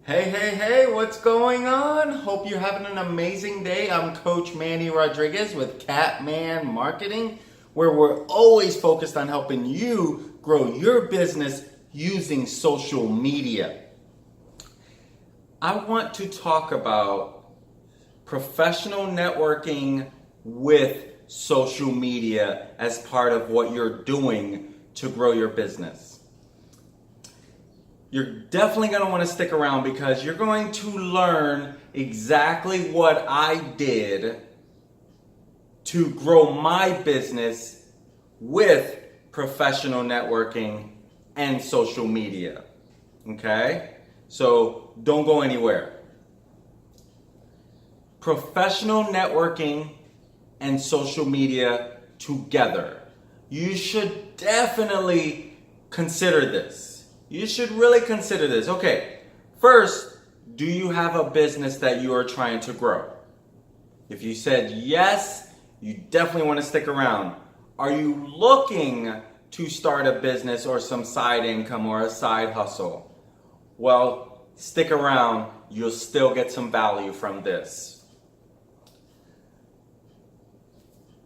Hey, what's going on? Hope you're having an amazing day. I'm Coach Manny Rodriguez with Catman Marketing, where we're always focused on helping you grow your business using social media. I want to talk about professional networking with social media as part of what you're doing to grow your business. You're definitely going to want to stick around because you're going to learn exactly what I did to grow my business with professional networking and social media. Okay? So don't go anywhere. Professional networking and social media together. You should definitely consider this. You should really consider this. Okay, first, do you have a business that you are trying to grow? If you said yes, you definitely want to stick around. Are you looking to start a business or some side income or a side hustle? Well, stick around. You'll still get some value from this.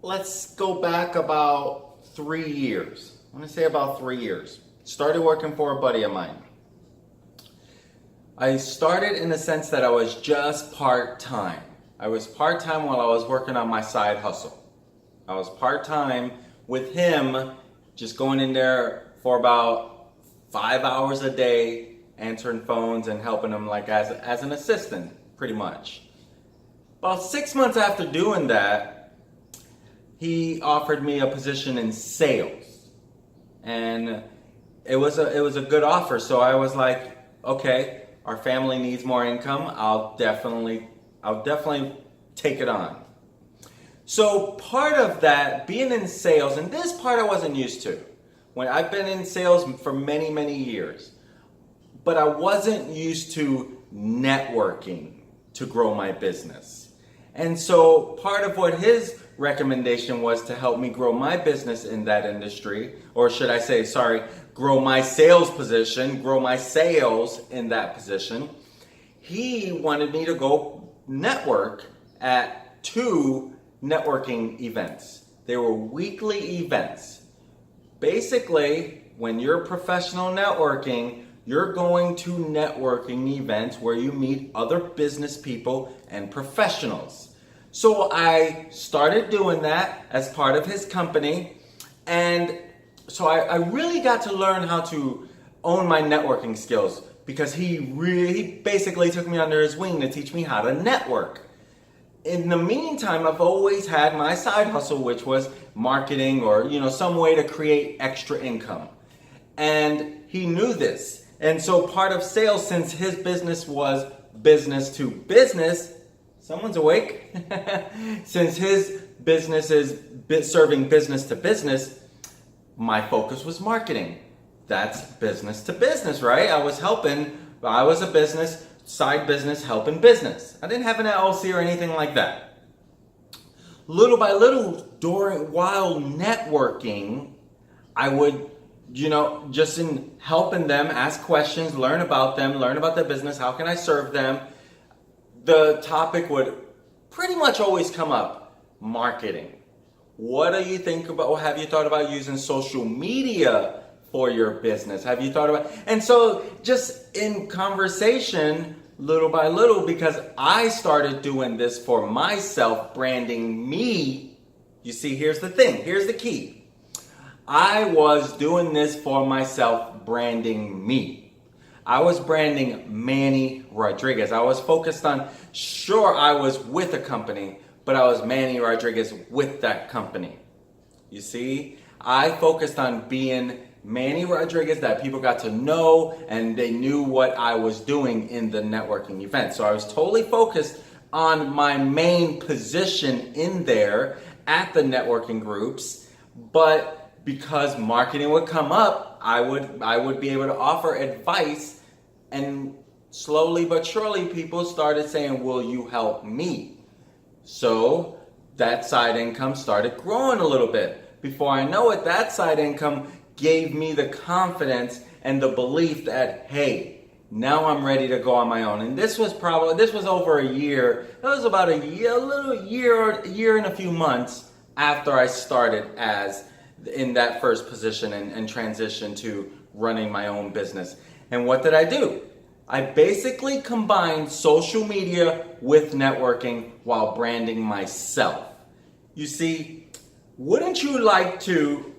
Let's go back about 3 years. I want to say about 3 years. Started working for a buddy of mine. I started in the sense that I was just part-time. I was part-time while I was working on my side hustle. I was part-time with him, just going in there for about 5 hours a day, answering phones and helping him like as an assistant, pretty much. About 6 months after doing that, he offered me a position in sales. And it was a good offer, so I was like, okay, our family needs more income. I'll definitely take it on. So part of that, being in sales, and this part I wasn't used to. When I've been in sales for many years, but I wasn't used to networking to grow my business. And so part of what his recommendation was to help me grow my business in that industry, or should I say, grow my sales position, grow my sales in that position. He wanted me to go network at 2 networking events. They were weekly events. Basically, when you're professional networking, you're going to networking events where you meet other business people and professionals. So I started doing that as part of his company, and so I really got to learn how to own my networking skills because he basically took me under his wing to teach me how to network. In the meantime, I've always had my side hustle, which was marketing or some way to create extra income. And he knew this. And so part of sales, since his business was business to business, someone's awake. Since his business is serving business to business, my focus was marketing. That's business to business, right? I was a business, side business, helping business. I didn't have an LLC or anything like that. Little by little, while networking, I would, just in helping them, ask questions, learn about them, learn about their business, how can I serve them? The topic would pretty much always come up, marketing. What do you think about, or have you thought about using social media for your business? Have you thought about, and so just in conversation, little by little, because I started doing this for myself, branding me. You see, here's the thing, here's the key. I was doing this for myself, branding me. I was branding Manny Rodriguez. I was focused on, sure, I was with a company, but I was Manny Rodriguez with that company. You see, I focused on being Manny Rodriguez that people got to know and they knew what I was doing in the networking event. So I was totally focused on my main position in there at the networking groups, but because marketing would come up, I would be able to offer advice, and slowly but surely people started saying, will you help me? So that side income started growing a little bit. Before I know it, that side income gave me the confidence and the belief that, hey, Now I'm ready to go on my own. And this was over a year. That was about a year and a few months after I started as in that first position and transitioned to running my own business. And what did I do? I basically combined social media with networking while branding myself. You see, wouldn't you like to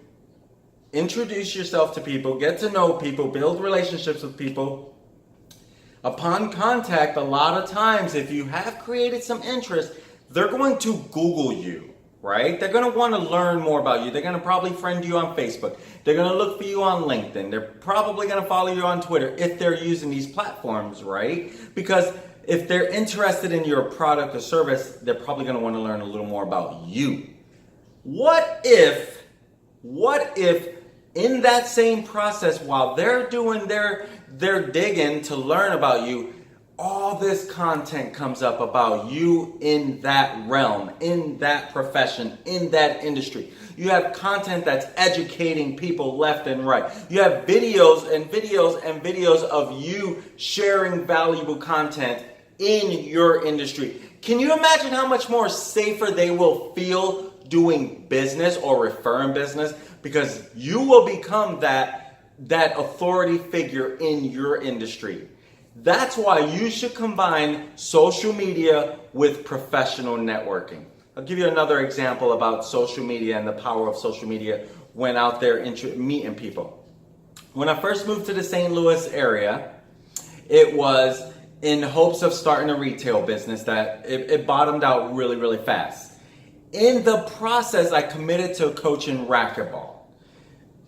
introduce yourself to people, get to know people, build relationships with people? Upon contact, a lot of times, if you have created some interest, they're going to Google you, right? They're going to want to learn more about you. They're going to probably friend you on Facebook. They're going to look for you on LinkedIn. They're probably going to follow you on Twitter if they're using these platforms, right? Because if they're interested in your product or service, they're probably going to want to learn a little more about you. What if in that same process, while they're doing their digging to learn about you, all this content comes up about you in that realm, in that profession, in that industry. You have content that's educating people left and right. You have videos of you sharing valuable content in your industry. Can you imagine how much more safer they will feel doing business or referring business? Because you will become that authority figure in your industry. That's why you should combine social media with professional networking. I'll give you another example about social media and the power of social media when out there meeting people. When I first moved to the St. Louis area, it was in hopes of starting a retail business that it bottomed out really, really fast. In the process, I committed to coaching racquetball.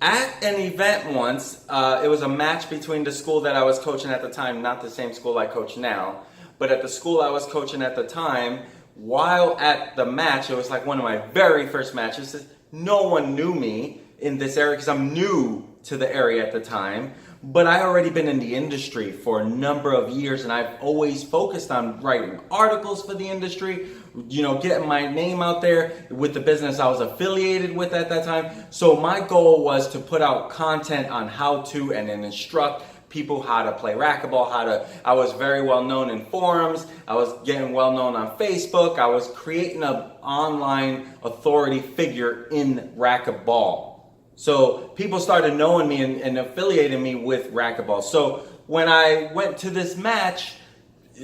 At an event once, it was a match between the school that I was coaching at the time, not the same school I coach now, but at the school I was coaching at the time. While at the match, it was like one of my very first matches. No one knew me in this area because I'm new to the area at the time, but I already been in the industry for a number of years, and I've always focused on writing articles for the industry, getting my name out there with the business I was affiliated with at that time. So my goal was to put out content on how to and then instruct people how to play racquetball, I was very well known in forums, I was getting well known on Facebook, I was creating an online authority figure in racquetball. So people started knowing me and affiliating me with racquetball. So when I went to this match,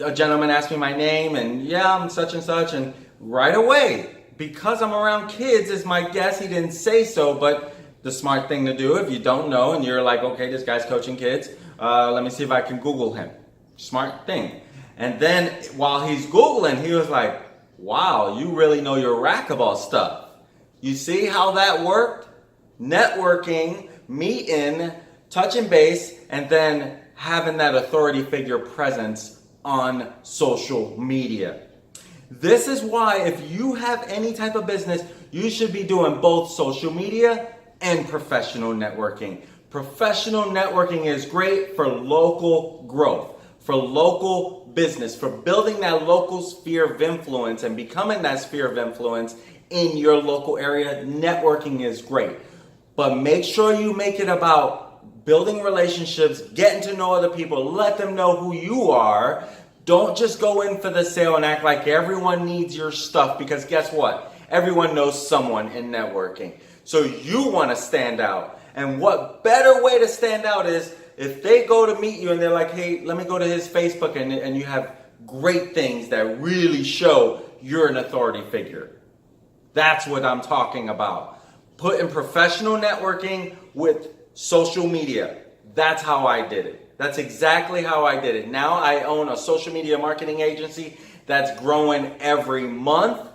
a gentleman asked me my name and I'm such and such, and right away, because I'm around kids is my guess, he didn't say so, but the smart thing to do if you don't know and you're like, okay, this guy's coaching kids, let me see if I can Google him. Smart thing. And then while he's Googling, he was like, wow, you really know your racquetball stuff. You see how that worked? Networking, meeting, touching base, and then having that authority figure presence on social media. This is why if you have any type of business, you should be doing both social media and professional networking. Professional networking is great for local growth, for local business, for building that local sphere of influence and becoming that sphere of influence in your local area. Networking is great. But make sure you make it about building relationships, getting to know other people, let them know who you are. Don't just go in for the sale and act like everyone needs your stuff, because guess what? Everyone knows someone in networking. So you want to stand out. And what better way to stand out is if they go to meet you and they're like, hey, let me go to his Facebook, and you have great things that really show you're an authority figure. That's what I'm talking about. Putting professional networking with social media. That's how I did it. That's exactly how I did it. Now I own a social media marketing agency that's growing every month.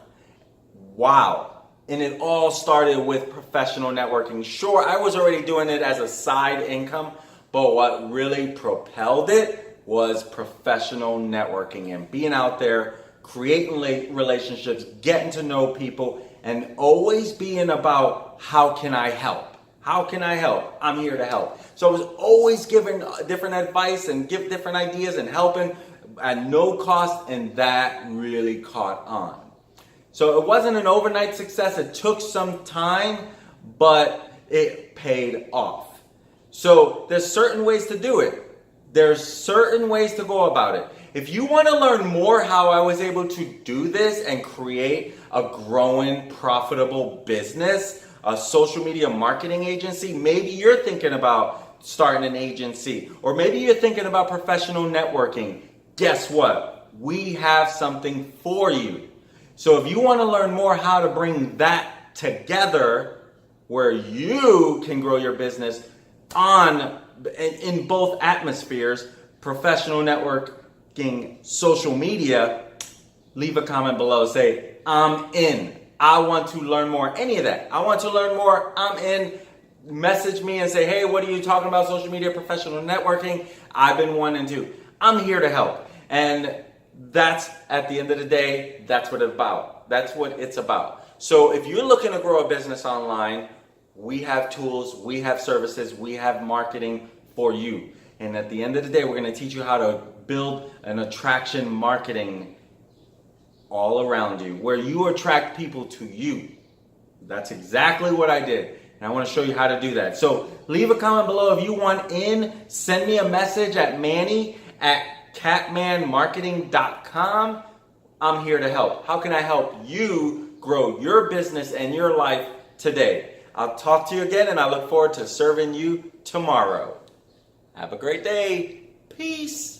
Wow. And it all started with professional networking. Sure, I was already doing it as a side income, but what really propelled it was professional networking and being out there, creating relationships, getting to know people, and always being about how can I help? How can I help? I'm here to help. So I was always giving different advice and give different ideas and helping at no cost, and that really caught on. So it wasn't an overnight success. It took some time, but it paid off. So there's certain ways to do it. there's certain ways to go about it. If you want to learn more how I was able to do this and create a growing, profitable business, a social media marketing agency, maybe you're thinking about starting an agency, or maybe you're thinking about professional networking. Guess what? We have something for you. So if you want to learn more how to bring that together, where you can grow your business in both atmospheres, professional networking, social media, leave a comment below. Say, I'm in. I want to learn more. Any of that. I want to learn more. I'm in. Message me and say, hey, what are you talking about? Social media, professional networking. I've been wanting to. I'm here to help. And that's, at the end of the day, that's what it's about. That's what it's about. So if you're looking to grow a business online, we have tools, we have services, we have marketing for you. And at the end of the day, we're going to teach you how to build an attraction marketing all around you, where you attract people to you. That's exactly what I did. And I want to show you how to do that. So leave a comment below if you want in. Send me a message at Manny@catmanmarketing.com. I'm here to help. How can I help you grow your business and your life today? I'll talk to you again, and I look forward to serving you tomorrow. Have a great day. Peace.